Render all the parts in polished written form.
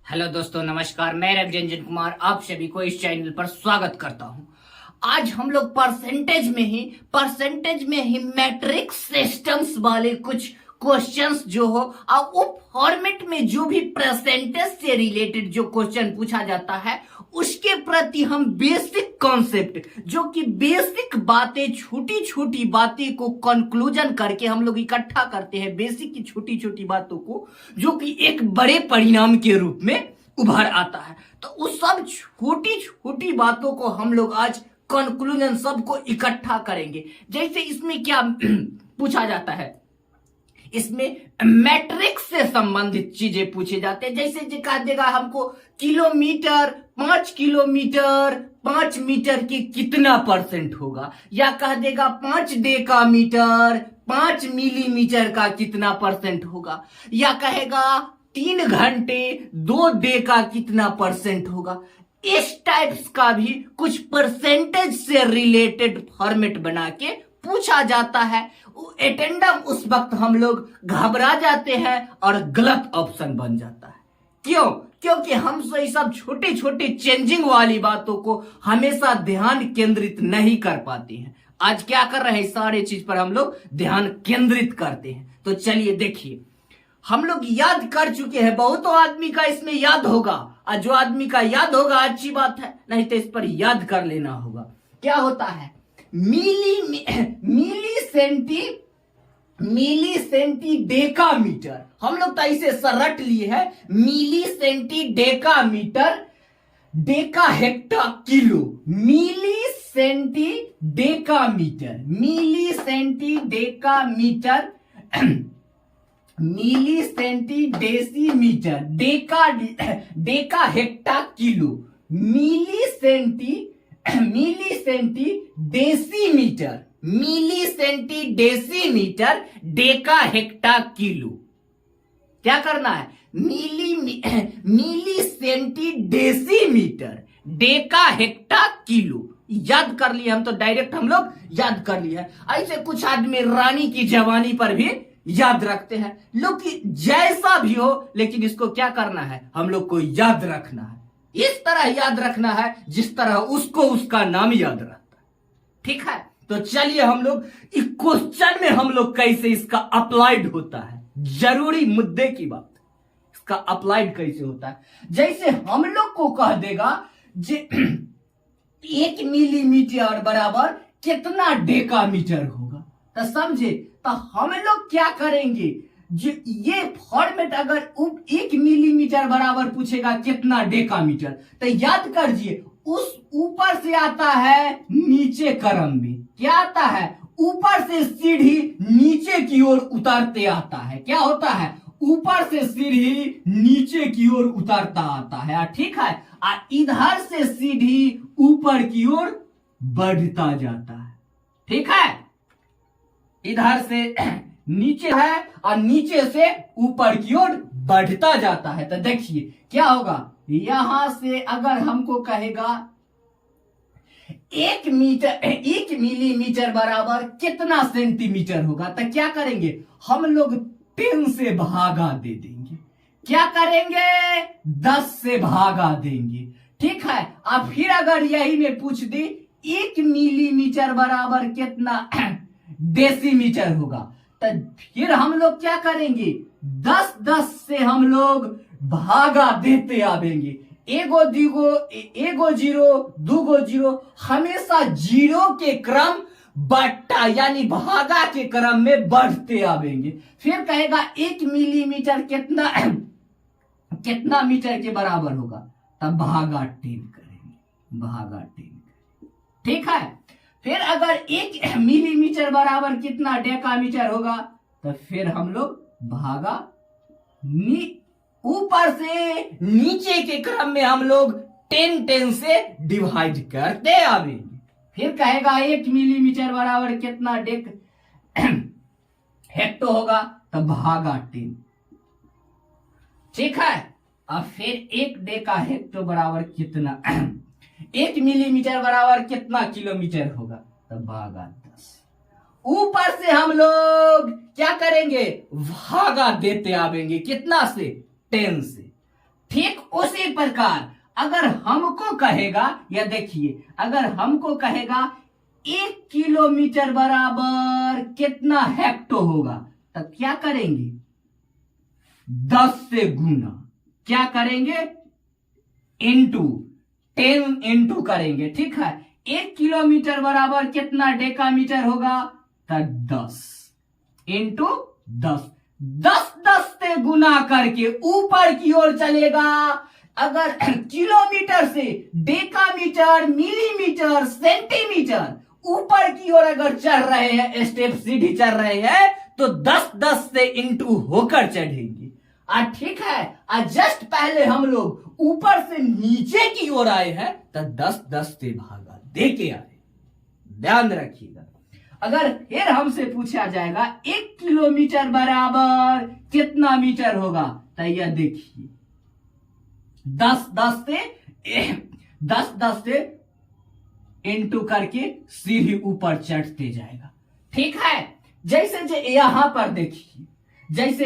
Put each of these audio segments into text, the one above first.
Hello दोस्तों, नमस्कार। मैं रवि रंजन कुमार आप सभी को इस चैनल पर स्वागत करता हूं। आज हम लोग परसेंटेज में ही मैट्रिक्स सिस्टम्स वाले कुछ क्वेश्चंस जो हो और वो फॉर्मेट में जो भी परसेंटेज से रिलेटेड जो क्वेश्चन पूछा जाता है उसके प्रति हम बेसिक कॉन्सेप्ट जो कि बेसिक बातें, छोटी छोटी बातें को कंक्लूजन करके हम लोग इकट्ठा करते हैं, बेसिक की छोटी छोटी बातों को जो कि एक बड़े परिणाम के रूप में उभर आता है। तो उस सब छोटी छोटी बातों को हम लोग आज कंक्लूजन सबको इकट्ठा करेंगे। जैसे इसमें क्या पूछा जाता है, इसमें मैट्रिक्स से संबंधित चीजें पूछे जाते हैं। जैसे जो कह देगा हमको किलोमीटर, 5 किलोमीटर 5 मीटर के कितना परसेंट होगा, या कह देगा 5 डेकामीटर 5 मिलीमीटर का कितना परसेंट होगा, या कहेगा 3 घंटे 2 डे का कितना परसेंट होगा। इस टाइप्स का भी कुछ परसेंटेज से रिलेटेड फॉर्मेट बना के पूछा जाता है। एटेंडम उस वक्त हम लोग घबरा जाते हैं और गलत ऑप्शन बन जाता है। क्यों? क्योंकि हम सब छोटे छोटे चेंजिंग वाली बातों को हमेशा ध्यान केंद्रित नहीं कर पाते हैं। आज क्या कर रहे हैं, सारे चीज पर हम लोग ध्यान केंद्रित करते हैं। तो चलिए देखिए, हम लोग याद कर चुके हैं, बहुतों आदमी का इसमें याद होगा, और जो आदमी का याद होगा अच्छी बात है, नहीं तो इस पर याद कर लेना होगा। क्या होता है, मिली सेंटी डेकामीटर। हम लोग तो इसे रट लिए हैं, milli centi decametre, deca hecto kilo, milli centi decametre, milli centi decametre, milli centi decimetre, deca hecto kilo, milli centi decimetre, milli centi decimetre, deca hecto kilo. क्या करना है, milli centi decimetre, deca hecto kilo. याद कर लिए हम तो, direct हम लोग याद कर लिए। ऐसे कुछ आदमी रानी की जवानी पर भी याद रखते हैं। लोग कि जैसा भी हो, लेकिन इसको क्या करना है, हम लोग को याद रखना है। इस तरह याद रखना है जिस तरह उसको उसका नाम याद रहता है। ठीक है, तो चलिए हम लोग इस क्वेश्चन में हम लोग कैसे इसका अप्लाइड होता है, जरूरी मुद्दे की बात, इसका अप्लाइड कैसे होता है। जैसे हम लोग को कह देगा 1 मिलीमीटर बराबर कितना डेकामीटर होगा, तो समझे, तो हम लोग क्या करेंगे, ये फॉर्मेट अगर 1 मिलीमीटर बराबर पूछेगा कितना डेकामीटर, तो याद करिए उस ऊपर से आता है नीचे क्रम में। क्या आता है, ऊपर से सीढ़ी नीचे की ओर उतरते आता है। क्या होता है, ऊपर से सीढ़ी नीचे की ओर उतरता आता है। ठीक है, इधर से सीढ़ी ऊपर की ओर बढ़ता जाता है। ठीक है, इधर से नीचे है और नीचे से ऊपर की ओर बढ़ता जाता है। तो देखिए क्या होगा, यहां से अगर हमको कहेगा 1 मिलीमीटर बराबर कितना सेंटीमीटर होगा, तो क्या करेंगे, हम लोग 10 से भागा दे देंगे। क्या करेंगे, 10 से भागा देंगे। ठीक है, अब फिर अगर यही में पूछ दी 1 मिलीमीटर बराबर कितना डेसीमीटर होगा, तो फिर हम लोग क्या करेंगे, 10 से हम लोग भागा देते आवेंगे। एगो जीरो, दूगो जीरो, हमेशा जीरो के क्रम बढ़ता, यानी भागा के क्रम में बढ़ते आवेंगे। फिर कहेगा 1 मिलीमीटर कितना मीटर के बराबर होगा, तब भागा 10 करेंगे, भागा 10। ठीक है, फिर अगर 1 मिलीमीटर बराबर कितना डेकामीटर होगा, तो फिर हम लोग भागा ऊपर से नीचे के क्रम में हम लोग 10 से डिवाइड करते आवेंगे। फिर कहेगा 1 मिलीमीटर बराबर कितना हेक्टो होगा, तो भागा 10। ठीक है, अब फिर 1 डेका हेक्टो बराबर कितना 1 मिलीमीटर बराबर कितना किलोमीटर होगा, तो भागा 10। ऊपर से हम लोग क्या करेंगे, भागा देते आवेंगे, कितना से, 10 से। ठीक उसी प्रकार अगर हमको कहेगा, या देखिए अगर हमको कहेगा 1 किलोमीटर बराबर कितना हेक्टो होगा, तब क्या करेंगे? 10 से गुना, क्या करेंगे? इंटू 10 इंटू करेंगे, ठीक है। 1 किलोमीटर बराबर कितना डेकामीटर होगा? तब 10 इंटू 10, 10 से गुना करके ऊपर की ओर चलेगा। अगर किलोमीटर से डेकामीटर, मिलीमीटर, सेंटीमीटर ऊपर की ओर अगर चढ़ रहे हैं, स्टेप सीढ़ी चढ़ रहे हैं, तो 10 से इंटू होकर चढ़ेंगे। ठीक है। जस्ट पहले हम लोग ऊपर से नीचे की ओर आए हैं, तो 10 से भागा दे के आए, ध्यान रखिएगा। अगर फिर हमसे पूछा जाएगा 1 किलोमीटर बराबर कितना मीटर होगा, तो यह देखिए 10 से इंटू करके सीढ़ी ऊपर चढ़ते जाएगा, ठीक है। जैसे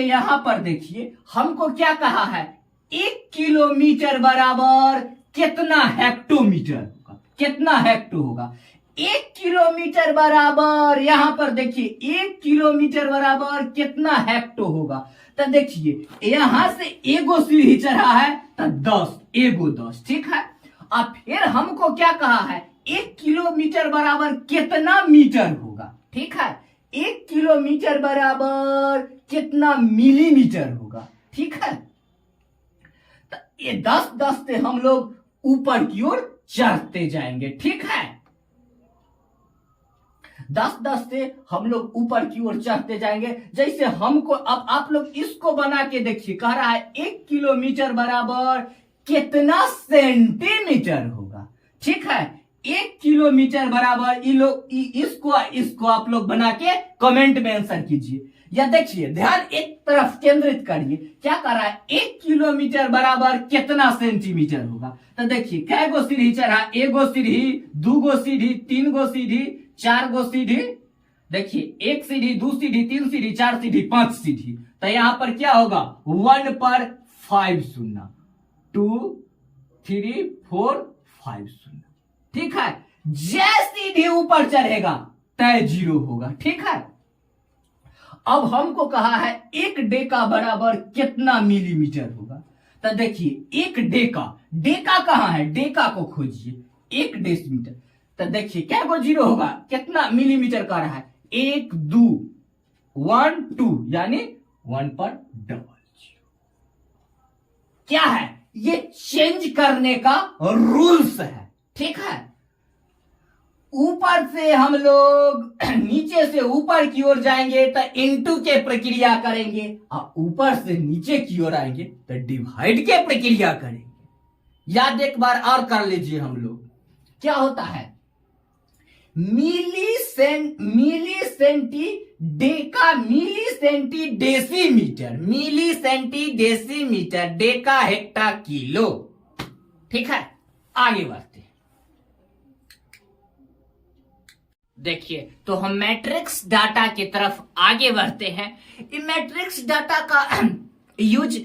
यहां पर देखिए, हमको क्या कहा है? 1 किलोमीटर बराबर कितना हेक्टोमीटर होगा, कितना हेक्टो होगा? 1 किलोमीटर बराबर, यहां पर देखिए 1 किलोमीटर बराबर कितना हेक्टो होगा। तो देखिए यहां से एगो सीढ़ी चढ़ा है, तो 10 एगो 10, ठीक है। अब फिर हमको क्या कहा है? 1 किलोमीटर बराबर कितना मीटर होगा, ठीक है। 1 किलोमीटर बराबर कितना मिलीमीटर होगा, ठीक है। तो ये 10 से हम लोग ऊपर की ओर चढ़ते जाएंगे, ठीक है। 10 से हम लोग ऊपर की ओर चढ़ते जाएंगे। जैसे हमको, अब आप लोग इसको बना के देखिए, कह रहा है 1 किलोमीटर बराबर कितना सेंटीमीटर होगा, ठीक है। 1 किलोमीटर बराबर, इसको आप लोग बना के कमेंट में आंसर कीजिए। या देखिए, ध्यान एक तरफ केंद्रित करिए, क्या कर रहा है? 1 किलोमीटर बराबर कितना सेंटीमीटर होगा। तो देखिए कै गो सीढ़ी चढ़ा? एगो सीढ़ी, 2 गो सीढ़ी, 3 गो सीढ़ी, 4 गो सीढ़ी। देखिए 1 सीढ़ी, 2 सीढ़ी, 3 सीढ़ी, 4 सीढ़ी, 5 सीढ़ी। तो यहां पर क्या होगा? 1 पर 5 शून्य, 2 3 4 5 शून्य, ठीक है। जैसे सीढ़ी ऊपर चढ़ेगा तय 0 होगा, ठीक है। अब हमको कहा है 1 डेका बराबर कितना मिलीमीटर होगा। तो देखिए 1 डेका कहां है? डेका को खोजिए। 1 डेसीमीटर, तो देखिए क्या को 0 होगा? कितना मिलीमीटर का रहा है? 1 2 1 2, यानी 1 पर डबल 0। क्या है? ये चेंज करने का रूल्स है, ठीक है। ऊपर से हम लोग नीचे से ऊपर की ओर जाएंगे तो इनटू के प्रक्रिया करेंगे, और ऊपर से नीचे की ओर आएंगे तो डिवाइड के प्रक्रिया करेंगे। याद एक बार और कर लीजिए हम लोग, क्या होता है? Milli centi deca, milli centi decimetre, milli centi decimetre, deca hecto kilo, ठीक है। आगे बढ़ते हैं। देखिए तो हम मैट्रिक्स डाटा की तरफ आगे बढ़ते हैं। इन मैट्रिक्स डाटा का यूज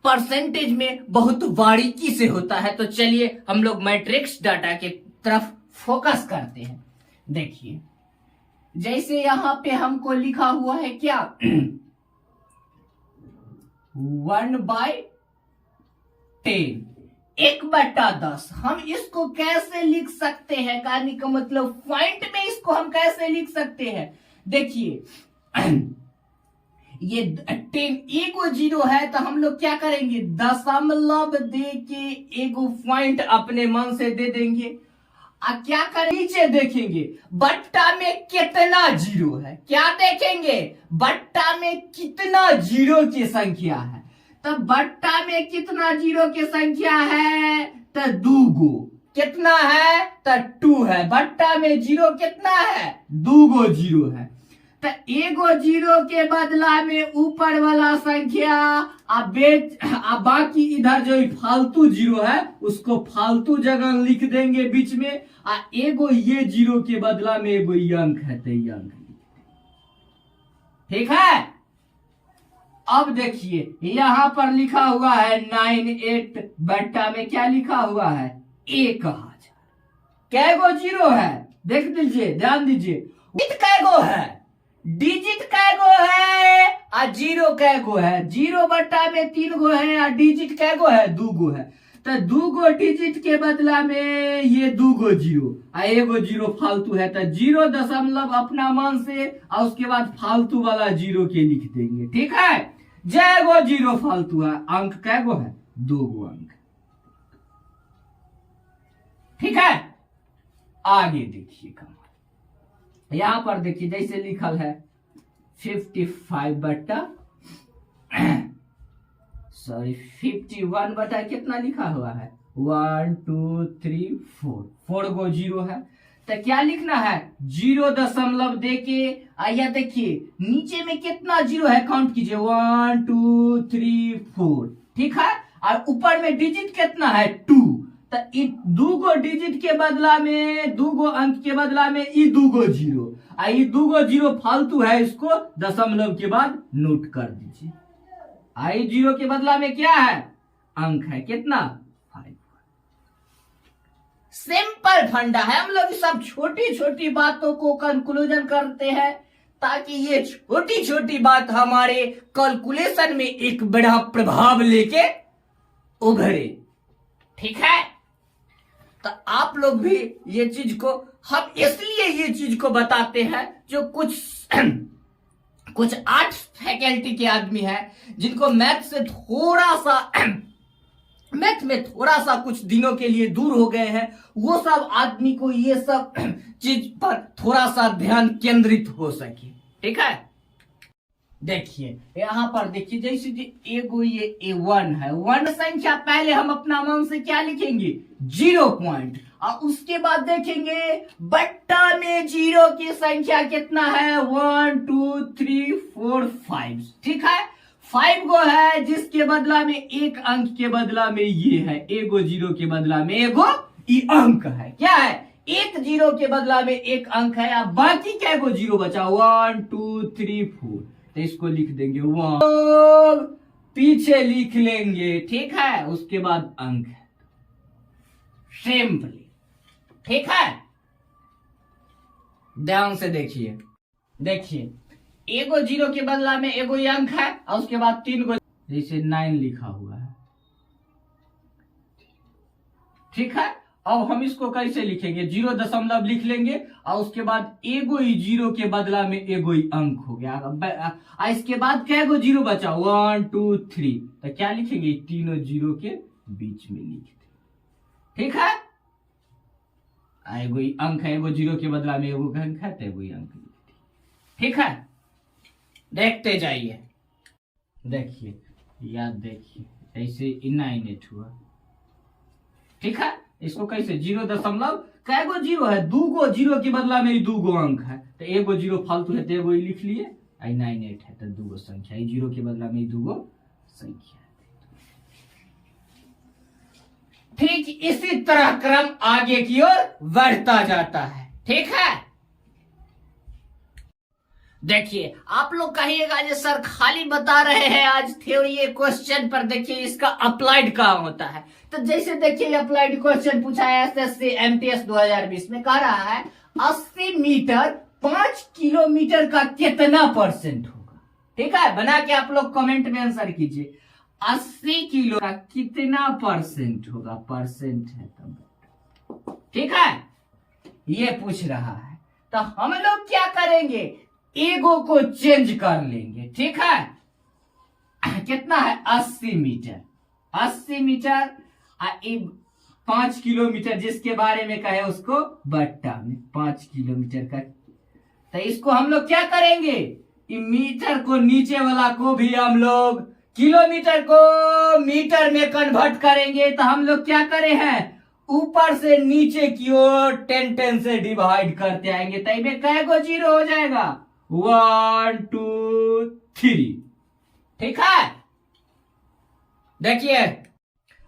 परसेंटेज में बहुत बारीकी से होता है, तो चलिए हम लोग मैट्रिक्स डाटा की तरफ फोकस करते हैं। देखिए जैसे यहां पे हमको लिखा हुआ है क्या? 1/10, 1/10। हम इसको कैसे लिख सकते हैं? कहने का मतलब पॉइंट में इसको हम कैसे लिख सकते हैं? देखिए ये 10 एगो 0 है, तो हम लोग क्या करेंगे? दशमलव दे के एगो पॉइंट अपने मन से दे देंगे। क्या करें? नीचे देखेंगे बट्टा में कितना 0 है। क्या देखेंगे? बट्टा में कितना 0 की संख्या है। तो बट्टा में कितना 0 की संख्या है? तो 2 गो। कितना है? तो 2 है। बट्टा में 0 कितना है? 2 गो 0 है। तो एगो 0 के बदला में ऊपर वाला संख्या, बाकी इधर जो फालतू 0 है उसको फालतू जगह लिख देंगे बीच में, एगो ये 0 के बदला में एगो अंक है, तो अंक, ठीक है। अब देखिए यहां पर लिखा हुआ है 98 बट्टा में क्या लिखा हुआ है 1000। कै गो जीरो है देख दीजिए, ध्यान दीजिए। डिजिट कै गो है, डिजिट कै गो है और जीरो कै गो है। 0 बट्टा में 3 गो है और डिजिट कै गो है 2 गो है। तो 2 गो डिजिट के बदला में ये 2 गो जीरो और 1 गो जीरो फालतू है। तो 0 अपना मन से और उसके बाद फालतू वाला जीरो के लिख देंगे, ठीक है। जय गो जीरो फालतू है, अंक कै गो है 2 गो अंक, ठीक है। आगे देखिए कमाल, यहां पर देखिए जैसे लिखल है 55 बट्टा सॉरी 51 बटा कितना लिखा हुआ है 1 2 3 4, 4 गो जीरो है। तो क्या लिखना है 0 दे के आया। देखिए नीचे में कितना जीरो है काउंट कीजिए 1 2 3 4, ठीक है। और ऊपर में डिजिट कितना है 2। तो 2 गो डिजिट के बदला में 2 गो अंक के बदला में 2 गो जीरो, और 2 गो जीरो फालतू है, इसको दशमलव के बाद नोट कर दीजिए। आई जीरो के बदला में क्या है अंक है कितना 5। सिंपल फंडा है, हम लोग सब छोटी छोटी बातों को कंक्लूजन करते हैं ताकि ये छोटी छोटी बात हमारे कैलकुलेशन में एक बड़ा प्रभाव लेके उभरे, ठीक है। तो आप लोग भी ये चीज को, हम इसलिए ये चीज को बताते हैं जो कुछ आर्ट्स फैकल्टी के आदमी हैं जिनको मैथ से थोड़ा सा मैथ में थोड़ा सा कुछ दिनों के लिए दूर हो गए हैं, वो सब आदमी को ये सब चीज पर थोड़ा सा ध्यान केंद्रित हो सके, ठीक है। देखिए यहां पर देखिए जैसे एगो ये A1 है, 1 संख्या पहले हम अपना मन से क्या लिखेंगे 0 पॉइंट, और उसके बाद देखेंगे बट्टा में जीरो की संख्या कितना है 1 2 3 4 5, ठीक है। 5 गो है जिसके बदला में एक अंक के बदला में ये है, एगो जीरो के बदला में एगो ई अंक है, क्या है एक जीरो के बदला में एक अंक है। अब बाकी क्या गो जीरो बचा 1 2 3 4, तो इसको लिख देंगे 1, पीछे लिख लेंगे, ठीक है। उसके बाद अंक है सिंपली, ठीक है। ध्यान से देखिए, देखिए एगो जीरो के बदला में एगो अंक है और उसके बाद 3 गो, जैसे 9 लिखा हुआ है, ठीक है। अब हम इसको कैसे लिखेंगे 0 लिख लेंगे और उसके बाद एगो ही जीरो के बदला में एगो ही अंक हो गया। इसके बाद क्या गो जीरो बचा 1 2 3, तो क्या लिखेंगे तीनों जीरो के बीच में लिख दें, ठीक है। एगो ही अंक है, एगो जीरो के बदला में एगो अंक है तो एगो ही अंक लिख दें, ठीक है। देखते जाइए, देखिए याद देखिए ऐसे 9 हुआ, ठीक है। इसको कैसे 0 कै गो जीरो है 2 गो जीरो के बदला में 2 गो अंक है, तो एगो जीरो फालतू है तो एगो ही लिख लिए। 98 है तो 2 गो संख्या, जीरो के बदला में 2 गो संख्या। ठीक इसी तरह क्रम आगे की ओर बढ़ता जाता है, ठीक है। देखिए आप लोग कहिएगा जो सर खाली बता रहे हैं आज थ्योरी क्वेश्चन पर, देखिए इसका अप्लाइड काम होता है। तो जैसे देखिए अप्लाइड क्वेश्चन पूछा है एसएससी एमटीएस 2020 में, कह रहा है 80 मीटर 5 किलोमीटर का कितना परसेंट होगा, ठीक है। बना के आप लोग कमेंट में आंसर कीजिए 80 किलो का कितना परसेंट होगा, परसेंट है तब, ठीक है। ये पूछ रहा है, तो हम लोग क्या करेंगे एगो को चेंज कर लेंगे, ठीक है। कितना है 80 मीटर, 80 मीटर 5 किलोमीटर जिसके बारे में कहे उसको बट्टा में 5 किलोमीटर का। तो इसको हम लोग क्या करेंगे मीटर को नीचे वाला को भी हम लोग किलोमीटर को मीटर में कन्वर्ट करेंगे। तो हम लोग क्या करे हैं ऊपर से नीचे की ओर 10 से डिवाइड करते आएंगे, तो इसमें कै गो जीरो हो जाएगा 1 2 3, ठीक है। देखिए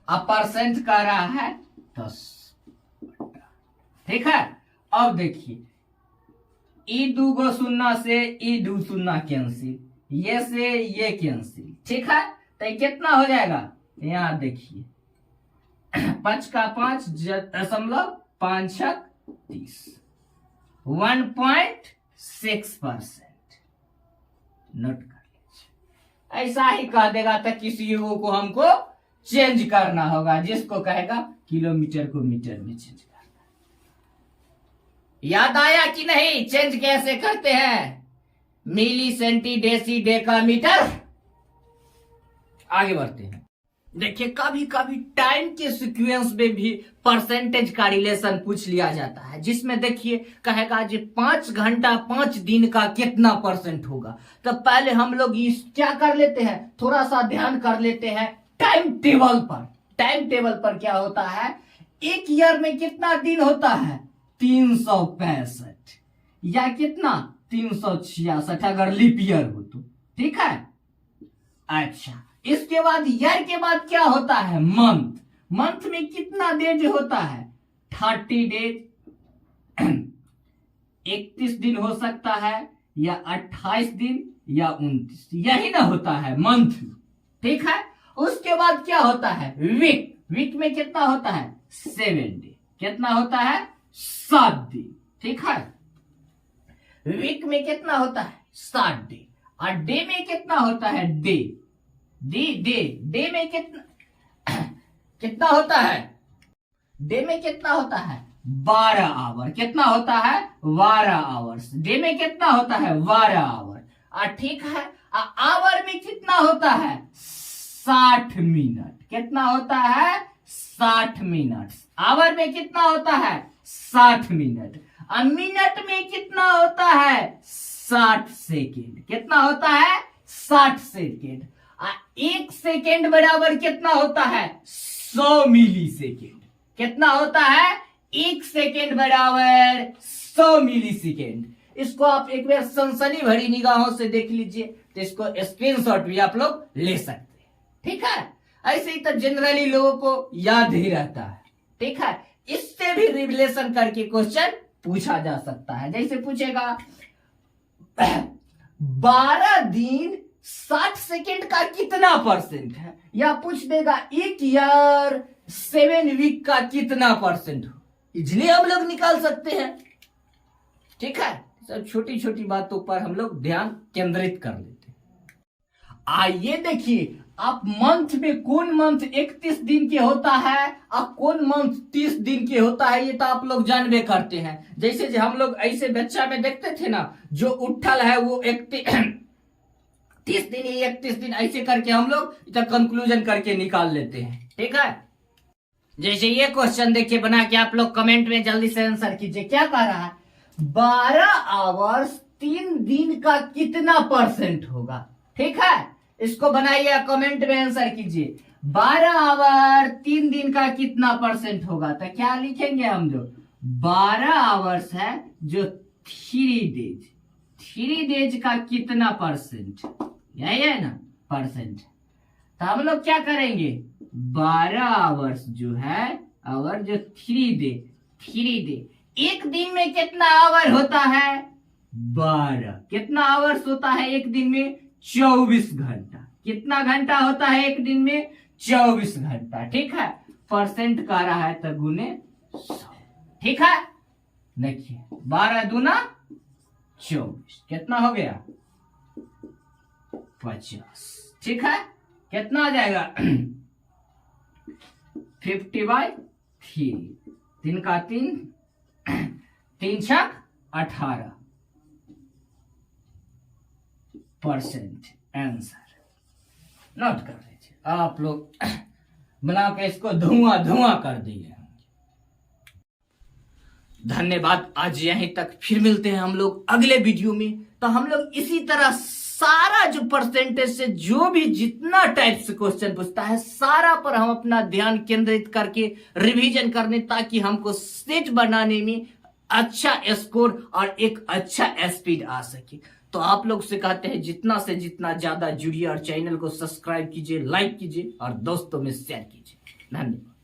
अब परसेंट कर रहा है 10, ठीक है। अब देखिए ई 2 गो शून्य से ई 2 शून्य कैंसिल, ये से ये कैंसिल, ठीक है। तो ये कितना हो जाएगा, यहाँ देखिए 5 का 5 दशमलव 5 30, 1.6%। नोट कर लीजिए। ऐसा ही कह देगा तो किसी को हमको चेंज करना होगा, जिसको कहेगा किलोमीटर को मीटर में चेंज करना। याद आया कि नहीं, चेंज कैसे करते हैं, milli senti deci Deka metre. आगे बढ़ते हैं। देखिए कभी कभी टाइम के सीक्वेंस में भी परसेंटेज का रिलेशन पूछ लिया जाता है, जिसमें देखिए कहेगा जी 5 घंटा 5 दिन का कितना परसेंट होगा। तो पहले हम लोग इस क्या कर लेते हैं, थोड़ा सा ध्यान कर लेते हैं टाइम टेबल पर। टाइम टेबल पर क्या होता है, एक ईयर में कितना दिन होता है, 365 या कितना 366 अगर लीप ईयर हो तो, ठीक है। अच्छा, इसके बाद ईयर के बाद क्या होता है, मंथ। मंथ में कितना डेज होता है, 30 डेज। 31 दिन हो सकता है, या 28 दिन, या 29, यही ना होता है मंथ, ठीक है। उसके बाद क्या होता है, वीक। वीक में कितना होता है, 7 डे। कितना होता है, 7 दिन, ठीक है। वीक में कितना होता है, 7 डे। और डे में कितना होता है, डे डे में कितना होता है, डे में कितना होता है, 12 आवर। कितना होता है, 12 आवर्स। डे में कितना होता है, 12 आवर। ठीक है। आवर में कितना होता है, 60 मिनट। कितना होता है, 60 मिनट। आवर में कितना होता है, 60 मिनट। मिनट में कितना होता है, 60 सेकेंड। कितना होता है, 60 सेकेंड। 1 सेकेंड बराबर कितना होता है, 100 मिली सेकेंड। कितना होता है, 1 सेकेंड बराबर 100 मिली सेकेंड। इसको आप एक बार सनसनी भरी निगाहों से देख लीजिए, तो इसको स्क्रीनशॉट भी आप लोग ले सकते हैं, ठीक है। ऐसे ही तो जनरली लोगों को याद ही रहता है, ठीक है। इससे भी रिलेशन करके क्वेश्चन पूछा जा सकता है। जैसे पूछेगा 12 दिन 60 सेकेंड का कितना परसेंट है, या पूछ देगा 1 ईयर 7 वीक का कितना परसेंट हो, इजली हम लोग निकाल सकते हैं, ठीक है। सब छोटी छोटी बातों पर हम लोग ध्यान केंद्रित कर लेते हैं। आइए देखिए, आप मंथ में कौन मंथ 31 दिन के होता है और कौन मंथ 30 दिन के होता है, ये तो आप लोग जानबे करते हैं। जैसे जो हम लोग ऐसे बच्चा में देखते थे ना, जो उठल है वो 30 दिन 31 दिन, ऐसे करके हम लोग कंक्लूजन करके निकाल लेते हैं, ठीक है। जैसे ये क्वेश्चन देखिए बना के, आप लोग कमेंट में जल्दी से आंसर कीजिए। क्या कह रहा है, 12 आवर्स 3 दिन का कितना परसेंट होगा, ठीक है। इसको बनाइए, कमेंट में आंसर कीजिए। 12 आवर 3 दिन का कितना परसेंट होगा, तो क्या लिखेंगे हम, जो 12 आवर्स है जो 3 डेज का कितना परसेंट, यही है ना परसेंट। तो हम लोग क्या करेंगे, 12 आवर्स जो है, आवर जो 3 डे, एक दिन में कितना आवर होता है, 12। कितना आवर्स होता है एक दिन में, 24 घंटा। कितना घंटा होता है एक दिन में, 24 घंटा, ठीक है। परसेंट कह रहा है तो गुने 100, ठीक है। देखिए 12 दूना 24, कितना हो गया, 50, ठीक है। कितना आ जाएगा 50/3, 3 का 3, 3 छक 18 परसेंट आंसर। नोट कर लीजिए, आप लोग बना के इसको धुआं कर दिए। धन्यवाद, आज यहीं तक, फिर मिलते हैं हम लोग अगले वीडियो में। तो हम लोग इसी तरह सारा जो परसेंटेज से जो भी जितना टाइप से क्वेश्चन पूछता है, सारा पर हम अपना ध्यान केंद्रित करके रिवीजन करने, ताकि हमको सेट बनाने में अच्छा स्कोर और एक अच्छा स्पीड आ सके। तो आप लोग से कहते हैं जितना से जितना ज्यादा जुड़िए और चैनल को सब्सक्राइब कीजिए, लाइक कीजिए और दोस्तों में शेयर कीजिए। धन्यवाद।